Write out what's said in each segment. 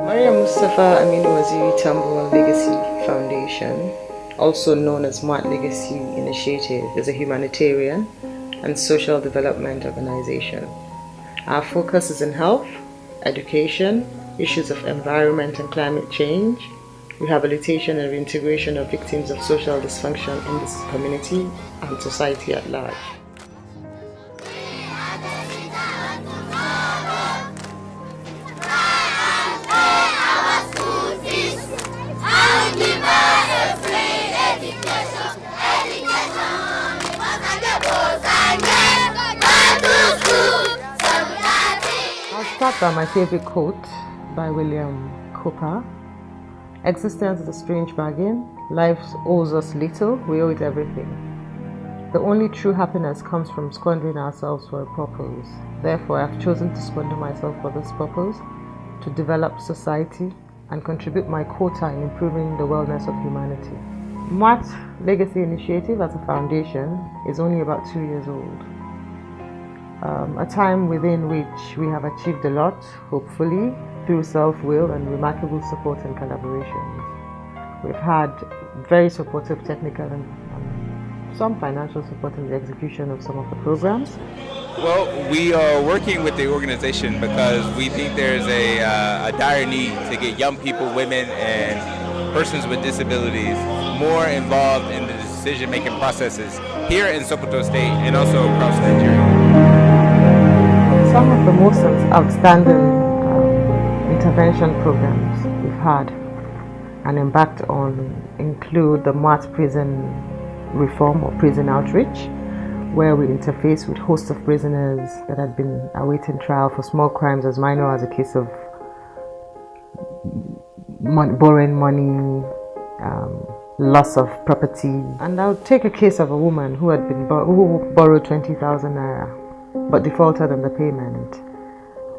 Maria Mustafa Aminu Waziri Tambuwal Legacy Foundation, also known as MMAWT Legacy Initiative, is a humanitarian and social development organization. Our focus is in health, education, issues of environment and climate change, rehabilitation and reintegration of victims of social dysfunction in this community and society at large. I'll start by my favorite quote by William Cooper. Existence is a strange bargain. Life owes us little, we owe it everything. The only true happiness comes from squandering ourselves for a purpose. Therefore, I've chosen to squander myself for this purpose, to develop society and contribute my quota in improving the wellness of humanity. MMAWT Legacy Initiative as a foundation is only about 2 years old. A time within which we have achieved a lot, hopefully, through self-will and remarkable support and collaborations. We've had very supportive technical and some financial support in the execution of some of the programs. Well, we are working with the organization because we think there's a dire need to get young people, women, and persons with disabilities more involved in the decision-making processes here in Sokoto State and also across Nigeria. Some of the most outstanding intervention programs we've had and embarked on include the MMAWT Prison Reform or Prison Outreach, where we interface with hosts of prisoners that had been awaiting trial for small crimes as minor as a case of borrowing money, loss of property. And I'll take a case of a woman who had been who borrowed 20,000 naira but defaulted on the payment.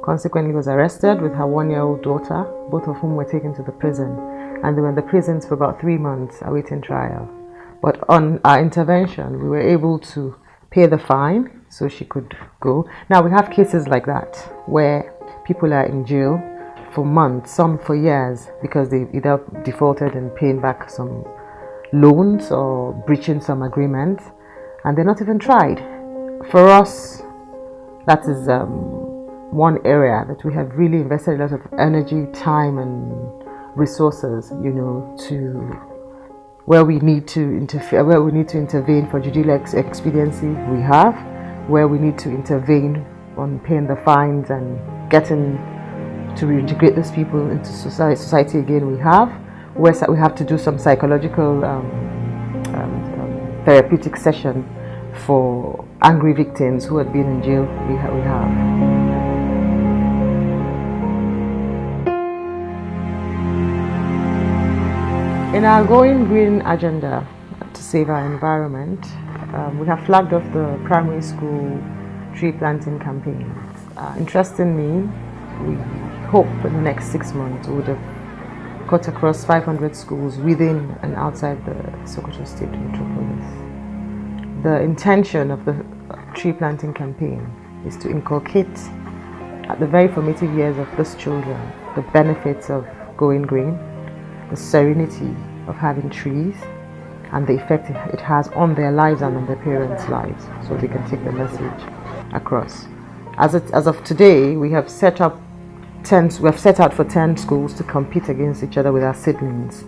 Consequently was arrested with her 1-year-old daughter, both of whom were taken to the prison, and they were in the prisons for about 3 months awaiting trial. But on our intervention, we were able to pay the fine so she could go. Now we have cases like that where people are in jail for months, some for years, because they either defaulted in paying back some loans or breaching some agreements, and they're not even tried. For us, that is one area that we have really invested a lot of energy, time, and resources, to where we need to interfere, where we need to intervene for judicial expediency. We have where we need to intervene on paying the fines and getting to reintegrate those people into society again. We have where we have to do some psychological therapeutic session for angry victims who had been in jail. We have. In our Going Green agenda to save our environment, we have flagged off the primary school tree planting campaign. Interestingly, we hope in the next 6 months we would have cut across 500 schools within and outside the Sokoto State metropolis. The intention of the tree planting campaign is to inculcate at the very formative years of these children the benefits of going green, the serenity of having trees, and the effect it has on their lives and on their parents' lives, so they can take the message across. As of today, we have set out for 10 schools to compete against each other with our siblings,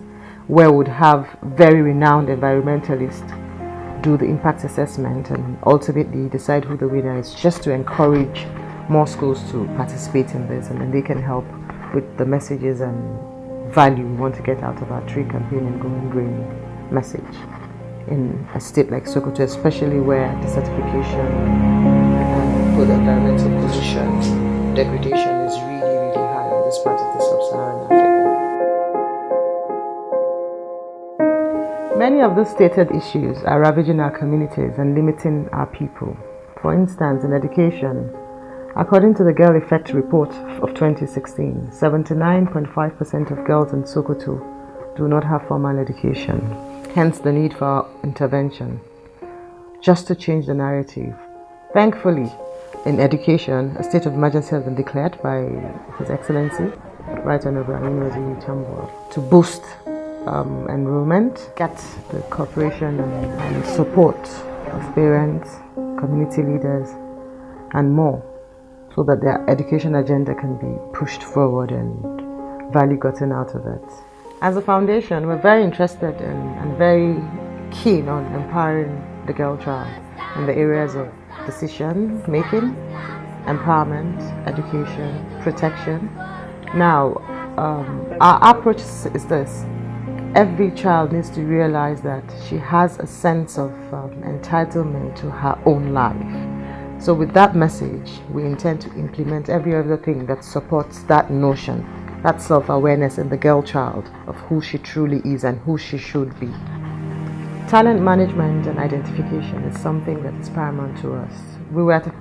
where we would have very renowned environmentalists do the impact assessment and ultimately decide who the winner is, just to encourage more schools to participate in this, and then they can help with the messages and value we want to get out of our tree campaign and Going Green message in a state like Sokoto, especially where the certification for the environmental position degradation is really high in this part of the sub-Saharan Africa. Many of the stated issues are ravaging our communities and limiting our people. For instance, in education, according to the Girl Effect Report of 2016, 79.5% of girls in Sokoto do not have formal education. Hence the need for our intervention, just to change the narrative. Thankfully, in education, a state of emergency has been declared by His Excellency, right on over University Tambor, to boost enrollment, get the cooperation and support of parents, community leaders, and more, so that their education agenda can be pushed forward and value gotten out of it. As a foundation, we're very interested in and very keen on empowering the girl child in the areas of decision making, empowerment, education, protection. Now, our approach is this: every child needs to realize that she has a sense of entitlement to her own life. So with that message, we intend to implement every other thing that supports that notion, that self-awareness in the girl child of who she truly is and who she should be. Talent management and identification is something that is paramount to us. We were at a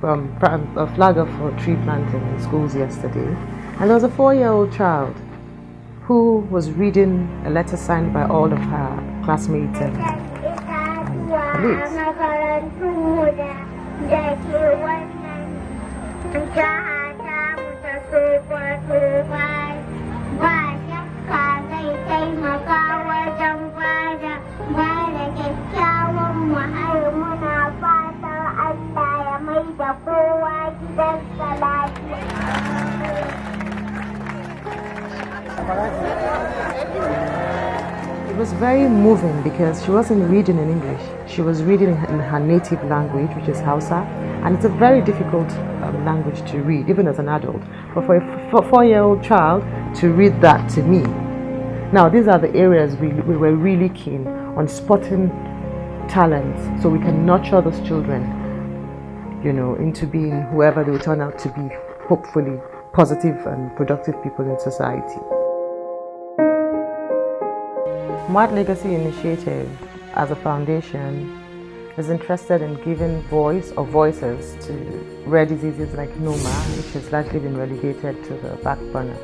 flag of tree planting in schools yesterday, and there was a 4-year-old child who was reading a letter signed by all of her classmates and colleagues. It was very moving because she wasn't reading in English. She was reading in her native language, which is Hausa, and it's a very difficult language to read, even as an adult. But for a 4-year-old child to read that to me. Now, these are the areas we were really keen on spotting talents so we can nurture those children, into being whoever they will turn out to be, hopefully positive and productive people in society. MMAWT Legacy Initiative, as a foundation, is interested in giving voice or voices to rare diseases like NOMA, which has largely been relegated to the back burner.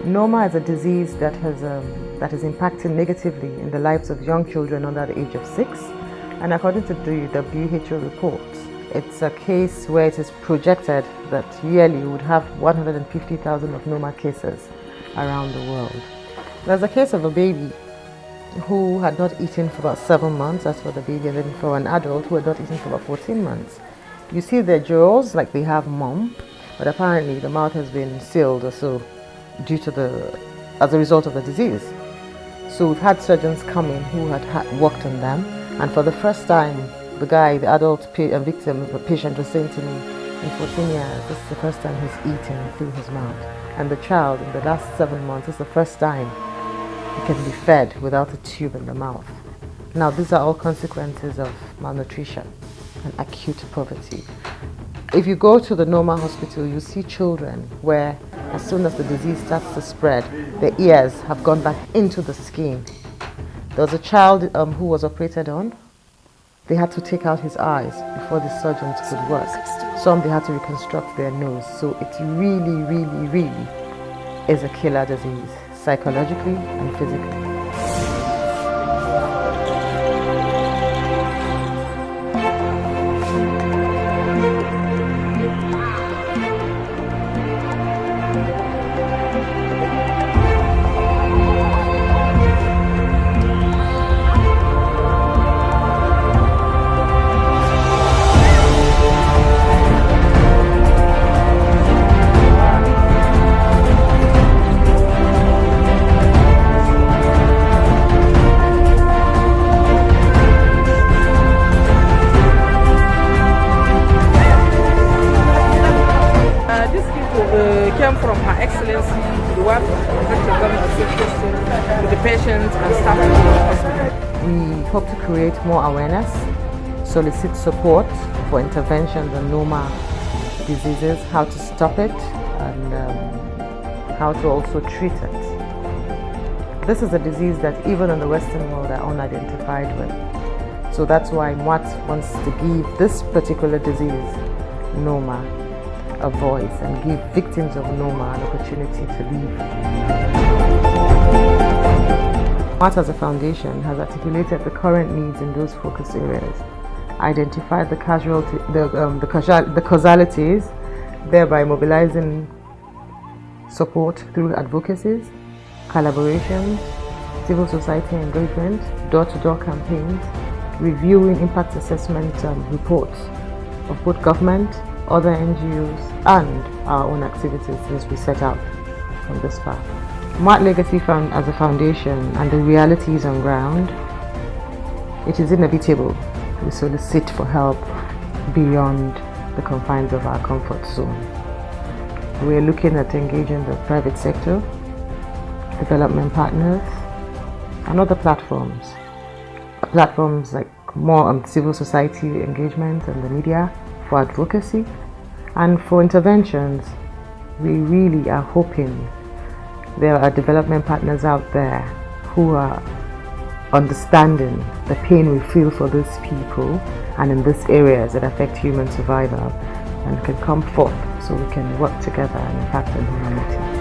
NOMA is a disease that is impacting negatively in the lives of young children under the age of 6, and according to the WHO reports, it's a case where it is projected that yearly we would have 150,000 of NOMA cases around the world. There's a case of a baby who had not eaten for about 7 months, as for the baby, and then for an adult who had not eaten for about 14 months. You see their jaws like they have mom, but apparently the mouth has been sealed or so as a result of the disease. So we've had surgeons come in who had worked on them, and for the first time, the adult victim, the patient, was saying to me, in 14 years, this is the first time he's eaten through his mouth. And the child, in the last 7 months, is the first time he can be fed without a tube in the mouth. Now, these are all consequences of malnutrition and acute poverty. If you go to the NOMA hospital, you see children where, as soon as the disease starts to spread, their ears have gone back into the skin. There was a child who was operated on. They had to take out his eyes before the surgeons could work. Some, they had to reconstruct their nose. So it really, really, really is a killer disease, psychologically and physically. Came from Her Excellency, the work of the government association with the patients and staff of the hospital. We hope to create more awareness, solicit support for interventions on NOMA diseases, how to stop it, and how to also treat it. This is a disease that even in the Western world are unidentified with. So that's why MMAWT wants to give this particular disease, NOMA, a voice and give victims of NOMA an opportunity to live. MMAWT as a foundation has articulated the current needs in those focus areas, identified the causalities, thereby mobilizing support through advocacies, collaborations, civil society engagement, door-to-door campaigns, reviewing impact assessment reports of both government, other NGOs, and our own activities since we set out on this path. MMAWT Legacy Fund as a foundation and the realities on ground, it is inevitable we solicit for help beyond the confines of our comfort zone. We are looking at engaging the private sector, development partners, and other platforms like more on civil society engagement and the media for advocacy, and for interventions. We really are hoping there are development partners out there who are understanding the pain we feel for these people and in these areas that affect human survival, and can come forth so we can work together and impact on humanity.